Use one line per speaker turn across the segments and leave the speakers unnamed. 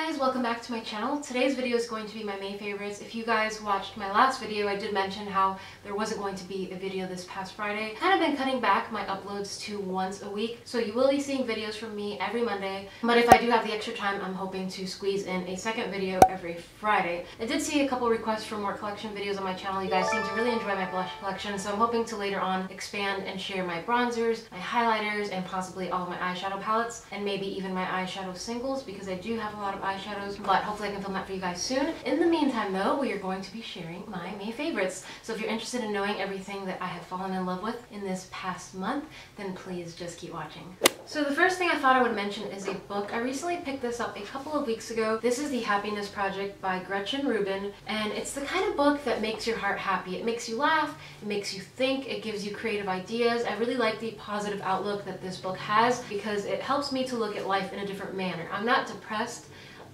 guys, welcome back to my channel. Today's video is going to be my May favorites. If you guys watched my last video, I did mention how there wasn't going to be a video this past Friday. I've kind of been cutting back my uploads to once a week, so you will be seeing videos from me every Monday. But if I do have the extra time, I'm hoping to squeeze in a second video every Friday. I did see a couple requests for more collection videos on my channel. You guys seem to really enjoy my blush collection, so I'm hoping to later on expand and share my bronzers, my highlighters, and possibly all of my eyeshadow palettes, and maybe even my eyeshadow singles, because I do have a lot of eyeshadows, but hopefully I can film that for you guys soon. In the meantime though, we are going to be sharing my May favorites. So if you're interested in knowing everything that I have fallen in love with in this past month, then please just keep watching. So the first thing I thought I would mention is a book. I recently picked this up a couple of weeks ago. This is The Happiness Project by Gretchen Rubin, and it's the kind of book that makes your heart happy. It makes you laugh, it makes you think, it gives you creative ideas. I really like the positive outlook that this book has because it helps me to look at life in a different manner. I'm not depressed,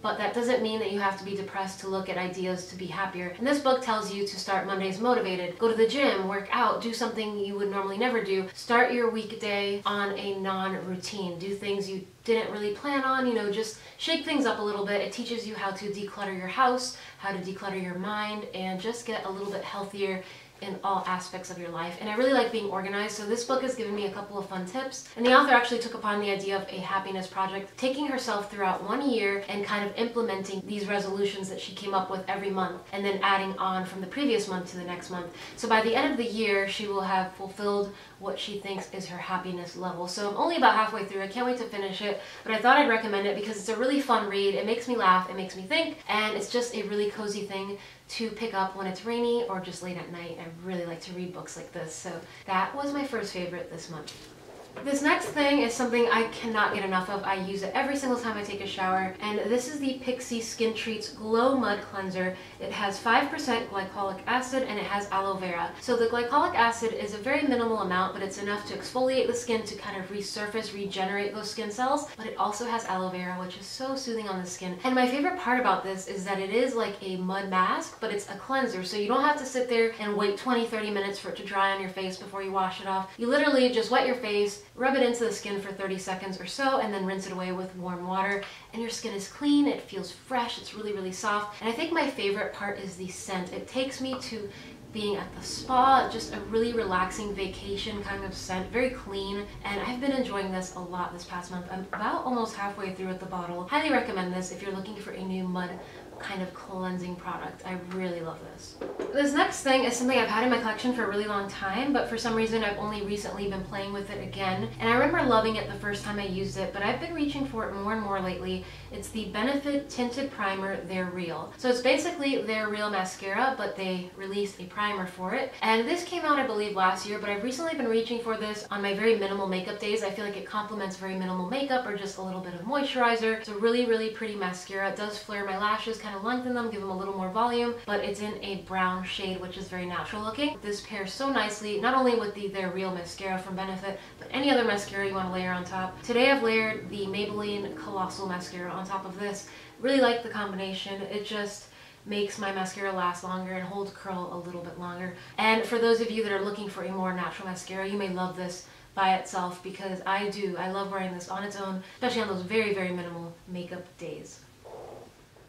but that doesn't mean that you have to be depressed to look at ideas to be happier. And this book tells you to start Mondays motivated. Go to the gym, work out, do something you would normally never do. Start your weekday on a non-routine. Do things you didn't really plan on, you know, just shake things up a little bit. It teaches you how to declutter your house, how to declutter your mind, and just get a little bit healthier in all aspects of your life. And I really like being organized, so this book has given me a couple of fun tips. And the author actually took upon the idea of a happiness project, taking herself throughout 1 year and kind of implementing these resolutions that she came up with every month, and then adding on from the previous month to the next month. So by the end of the year, she will have fulfilled what she thinks is her happiness level. So I'm only about halfway through. I can't wait to finish it, but I thought I'd recommend it because it's a really fun read. It makes me laugh, it makes me think, and it's just a really cozy thing to pick up when it's rainy or just late at night. I really like to read books like this, so that was my first favorite this month. This next thing is something I cannot get enough of. I use it every single time I take a shower, and this is the Pixi Skin Treats Glow Mud Cleanser. It has 5% glycolic acid and it has aloe vera. So the glycolic acid is a very minimal amount, but it's enough to exfoliate the skin to kind of resurface, regenerate those skin cells, but it also has aloe vera, which is so soothing on the skin. And my favorite part about this is that it is like a mud mask, but it's a cleanser, so you don't have to sit there and wait 20-30 minutes for it to dry on your face before you wash it off. You literally just wet your face, rub it into the skin for 30 seconds or so, and then rinse it away with warm water, and your skin is clean, it feels fresh, it's really, really soft. And I think my favorite part is the scent. It takes me to being at the spa, just a really relaxing vacation kind of scent, very clean, and I've been enjoying this a lot this past month. I'm about almost halfway through with the bottle. Highly recommend this if you're looking for a new mud kind of cleansing product. I really love this. This next thing is something I've had in my collection for a really long time, but for some reason I've only recently been playing with it again. And I remember loving it the first time I used it, but I've been reaching for it more and more lately. It's the Benefit Tinted Primer They're Real. So it's basically They're Real mascara, but they released a primer for it. And this came out, I believe, last year, but I've recently been reaching for this on my very minimal makeup days. I feel like it complements very minimal makeup or just a little bit of moisturizer. It's a really, really pretty mascara. It does flare my lashes, kind of lengthen them, give them a little more volume, but it's in a brown shade, which is very natural looking. This pairs so nicely, not only with the They're Real mascara from Benefit, but any other mascara you want to layer on top. Today I've layered the Maybelline Colossal Mascara on top of this. Really like the combination. It just makes my mascara last longer and hold curl a little bit longer. And for those of you that are looking for a more natural mascara, you may love this by itself, because I do. I love wearing this on its own, especially on those very, very minimal makeup days.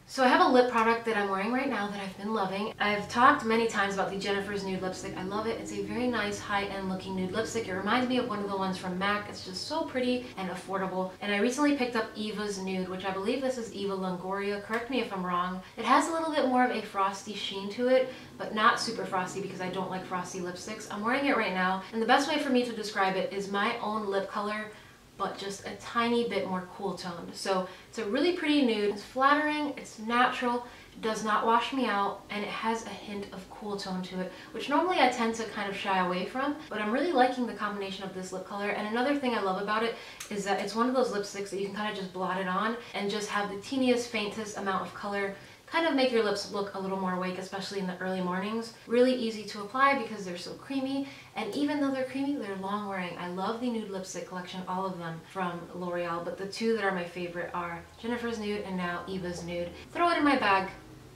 So I have a lip product that I'm wearing right now that I've been loving. I've talked many times about the Jennifer's Nude lipstick. I love it. It's a very nice high-end looking nude lipstick. It reminds me of one of the ones from MAC. It's just so pretty and affordable. And I recently picked up Eva's Nude, which I believe this is Eva Longoria. Correct me if I'm wrong. It has a little bit more of a frosty sheen to it, but not super frosty because I don't like frosty lipsticks. I'm wearing it right now, and the best way for me to describe it is my own lip color, but just a tiny bit more cool toned. So it's a really pretty nude. It's flattering, it's natural, it does not wash me out, and it has a hint of cool tone to it, which normally I tend to kind of shy away from, but I'm really liking the combination of this lip color. And another thing I love about it is that it's one of those lipsticks that you can kind of just blot it on and just have the teeniest, faintest amount of color kind of make your lips look a little more awake, especially in the early mornings. Really easy to apply because they're so creamy, and even though they're creamy, they're long wearing. I love the nude lipstick collection, all of them from L'Oreal, but the two that are my favorite are Jennifer's Nude and now Eva's Nude. Throw it in my bag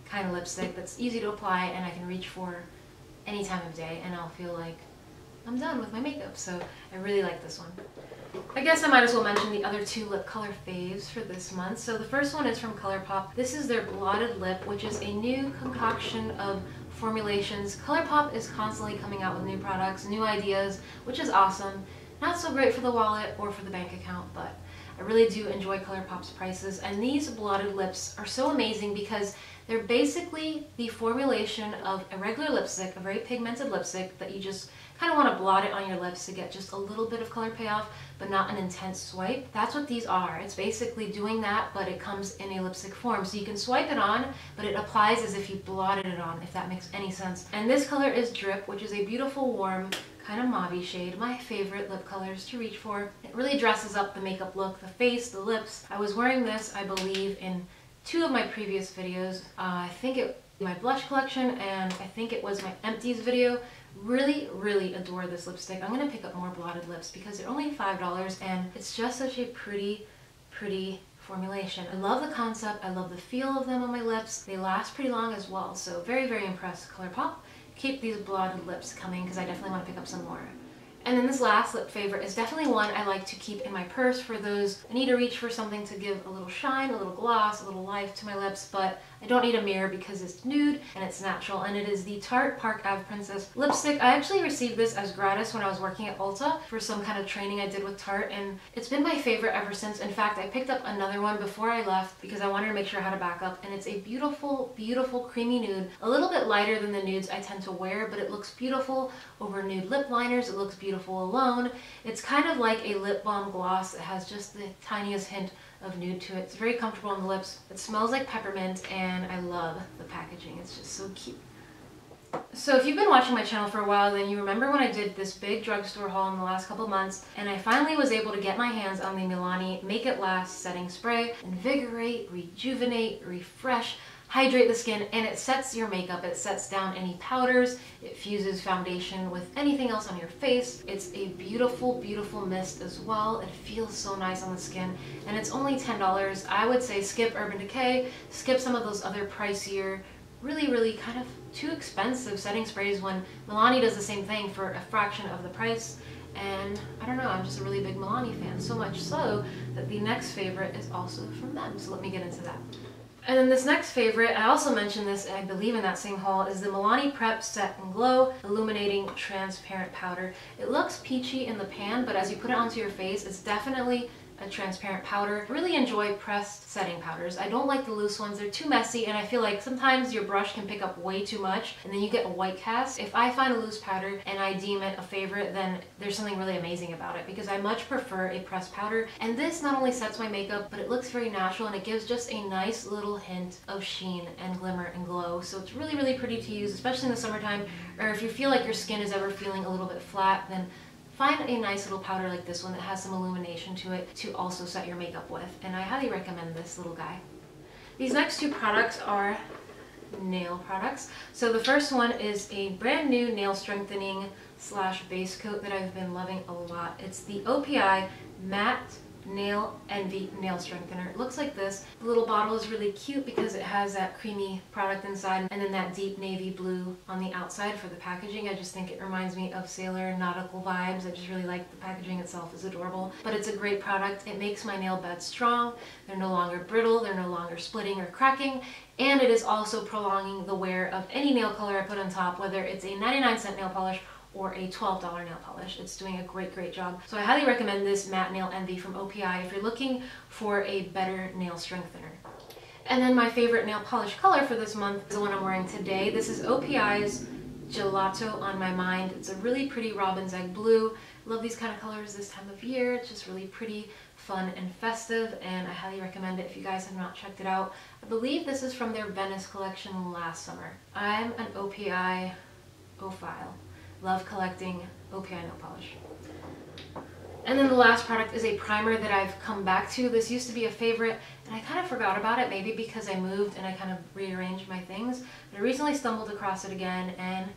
kind of lipstick that's easy to apply and I can reach for any time of day, and I'll feel like I'm done with my makeup, so I really like this one. I guess I might as well mention the other two lip color faves for this month. So the first one is from Colourpop. This is their Blotted Lip, which is a new concoction of formulations. Colourpop is constantly coming out with new products, new ideas, which is awesome. Not so great for the wallet or for the bank account, but I really do enjoy Colourpop's prices. And these blotted lips are so amazing because they're basically the formulation of a regular lipstick, a very pigmented lipstick that you just kind of want to blot it on your lips to get just a little bit of color payoff, but not an intense swipe. That's what these are. It's basically doing that, but it comes in a lipstick form. So you can swipe it on, but it applies as if you blotted it on, if that makes any sense. And this color is Drip, which is a beautiful, warm, kind of mauve shade. My favorite lip colors to reach for. It really dresses up the makeup look, the face, the lips. I was wearing this, I believe, in 2 of my previous videos. I think it was my blush collection, and I think it was my empties video. Really, really adore this lipstick. I'm gonna pick up more blotted lips because they're only $5 and it's just such a pretty formulation. I love the concept, I love the feel of them on my lips. They last pretty long as well, so very, very impressed. Colourpop, keep these blotted lips coming because I definitely want to pick up some more. And then this last lip favorite is definitely one I like to keep in my purse for those I need to reach for something to give a little shine, a little gloss, a little life to my lips, but I don't need a mirror because it's nude and it's natural, and it is the Tarte Park Ave Princess lipstick. I actually received this as gratis when I was working at Ulta for some kind of training I did with Tarte, and it's been my favorite ever since. In fact, I picked up another one before I left because I wanted to make sure I had a backup, and it's a beautiful, beautiful creamy nude. A little bit lighter than the nudes I tend to wear, but it looks beautiful over nude lip liners. It looks beautiful alone. It's kind of like a lip balm gloss that has just the tiniest hint of nude to it. It's very comfortable on the lips. It smells like peppermint, and I love the packaging. It's just so cute. So if you've been watching my channel for a while, then you remember when I did this big drugstore haul in the last couple months, and I finally was able to get my hands on the Milani Make It Last Setting Spray. Invigorate, rejuvenate, refresh, hydrate the skin, and it sets your makeup. It sets down any powders. It fuses foundation with anything else on your face. It's a beautiful, beautiful mist as well. It feels so nice on the skin, and it's only $10. I would say skip Urban Decay, skip some of those other pricier, really kind of too expensive setting sprays when Milani does the same thing for a fraction of the price. And I don't know, I'm just a really big Milani fan, so much so that the next favorite is also from them. So let me get into that. And then this next favorite, I also mentioned this, I believe in that same haul, is the Milani Prep+Set+Glow Illuminating Transparent Powder. It looks peachy in the pan, but as you put it onto your face, it's definitely a transparent powder. I really enjoy pressed setting powders. I don't like the loose ones. They're too messy, and I feel like sometimes your brush can pick up way too much and then you get a white cast. If I find a loose powder and I deem it a favorite, then there's something really amazing about it because I much prefer a pressed powder. And this not only sets my makeup, but it looks very natural and it gives just a nice little hint of sheen and glimmer and glow. So it's really pretty to use, especially in the summertime, or if you feel like your skin is ever feeling a little bit flat, then find a nice little powder like this one that has some illumination to it to also set your makeup with, and I highly recommend this little guy. These next 2 products are nail products. So the first one is a brand new nail strengthening / base coat that I've been loving a lot. It's the OPI Matte Nail Envy Nail Strengthener. It looks like this. The little bottle is really cute because it has that creamy product inside and then that deep navy blue on the outside for the packaging. I just think it reminds me of sailor nautical vibes. I just really like the packaging itself. Is adorable. But it's a great product. It makes my nail beds strong. They're no longer brittle. They're no longer splitting or cracking. And it is also prolonging the wear of any nail color I put on top, whether it's a 99-cent nail polish or a $12 nail polish. It's doing a great job. So I highly recommend this Matte Nail Envy from OPI if you're looking for a better nail strengthener. And then my favorite nail polish color for this month is the one I'm wearing today. This is OPI's Gelato on My Mind. It's a really pretty robin's egg blue. Love these kind of colors this time of year. It's just really pretty, fun, and festive, and I highly recommend it if you guys have not checked it out. I believe this is from their Venice collection last summer. I'm an OPI O-file. Love collecting OPI nail polish. And then the last product is a primer that I've come back to. This used to be a favorite and I kind of forgot about it, maybe because I moved and I kind of rearranged my things. But I recently stumbled across it again and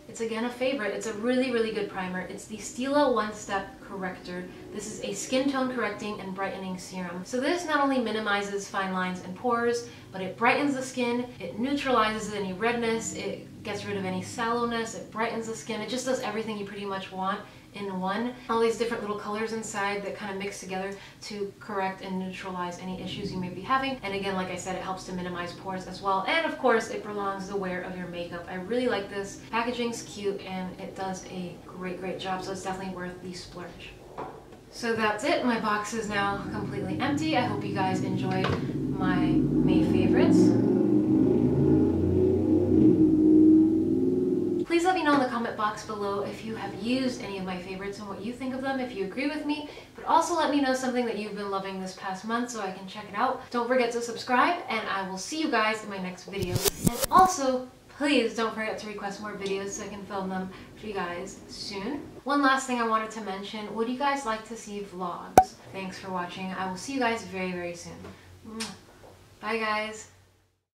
it's again a favorite. It's a really good primer. It's the Stila One Step Corrector. This is a skin tone correcting and brightening serum. So this not only minimizes fine lines and pores, but it brightens the skin, it neutralizes any redness, it gets rid of any sallowness, it brightens the skin, it just does everything you pretty much want in one. All these different little colors inside that kind of mix together to correct and neutralize any issues you may be having. And again, like I said, it helps to minimize pores as well. And of course, it prolongs the wear of your makeup. I really like this. Packaging's cute and it does a great job, so it's definitely worth the splurge. So that's it. My box is now completely empty. I hope you guys enjoyed my May favorites. Please let me know in the comment box below if you have used any of my favorites and what you think of them, if you agree with me, but also let me know something that you've been loving this past month so I can check it out. Don't forget to subscribe, and I will see you guys in my next video. And also, please don't forget to request more videos so I can film them for you guys soon. One last thing I wanted to mention, would you guys like to see vlogs? Thanks for watching. I will see you guys very soon. Bye guys.